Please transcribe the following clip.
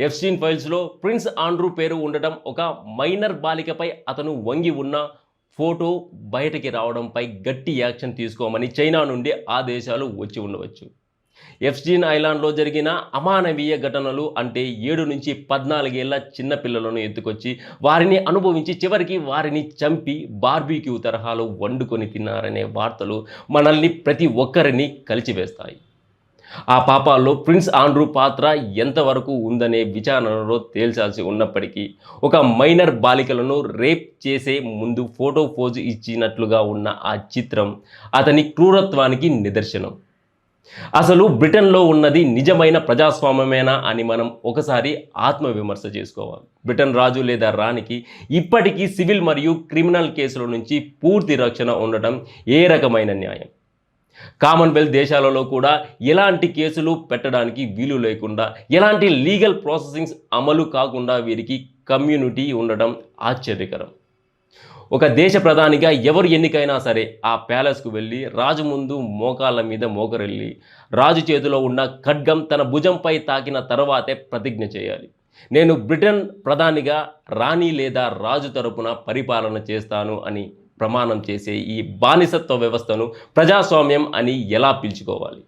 Epstein ఫైల్స్లో prince Andrew పేరు ఉండటం, ఒక మైనర్ బాలికపై అతను వంగి ఉన్న ఫోటో బయటకి రావడంపై గట్టి యాక్షన్ తీసుకోమని చైనా నుండి ఆదేశాలు వచ్చి ఉండవచ్చు. ఎఫ్స్టీన్ ఐలాండ్లో జరిగిన అమానవీయ ఘటనలు అంటే 7 నుంచి 14 ఏళ్ల చిన్న పిల్లలను ఎత్తుకొచ్చి వారిని అనుభవించి చివరికి వారిని చంపి బార్బీక్యూ తరహాలో వండుకొని తిన్నారనే వార్తలు మనల్ని ప్రతి ఒక్కరిని కలిచివేస్తాయి. ఆ పాపాల్లో ప్రిన్స్ ఆండ్రూ పాత్ర ఎంతవరకు ఉందనే విచారణలో తేల్చాల్సి ఉన్నప్పటికీ, ఒక మైనర్ బాలికలను రేప్ చేసే ముందు ఫోటో పోజ్ ఇచ్చినట్లుగా ఉన్న ఆ చిత్రం అతని క్రూరత్వానికి నిదర్శనం. అసలు బ్రిటన్లో ఉన్నది నిజమైన ప్రజాస్వామ్యమేనా అని మనం ఒకసారి ఆత్మవిమర్శ చేసుకోవాలి. బ్రిటన్ రాజు లేదా రాణికి ఇప్పటికీ సివిల్ మరియు క్రిమినల్ కేసుల నుంచి పూర్తి రక్షణ ఉండటం ఏ రకమైన న్యాయం? కామన్వెల్త్ దేశాలలో కూడా ఎలాంటి కేసులు పెట్టడానికి వీలు లేకుండా, ఎలాంటి లీగల్ ప్రాసెసింగ్స్ అమలు కాకుండా వీరికి కమ్యూనిటీ ఉండటం ఆశ్చర్యకరం. ఒక దేశ ప్రధానిగా ఎవరు ఎన్నికైనా సరే ఆ ప్యాలెస్కు వెళ్ళి రాజు ముందు మోకాళ్ళ మీద మోకరెళ్ళి రాజు చేతిలో ఉన్న ఖడ్గం తన భుజంపై తాకిన తర్వాతే ప్రతిజ్ఞ చేయాలి. నేను బ్రిటన్ ప్రధానిగా రాణి లేదా రాజు తరపున పరిపాలన చేస్తాను అని ప్రమాణం చేసే ఈ బానిసత్వ వ్యవస్థను ప్రజాస్వామ్యం అని ఎలా పిలుచుకోవాలి?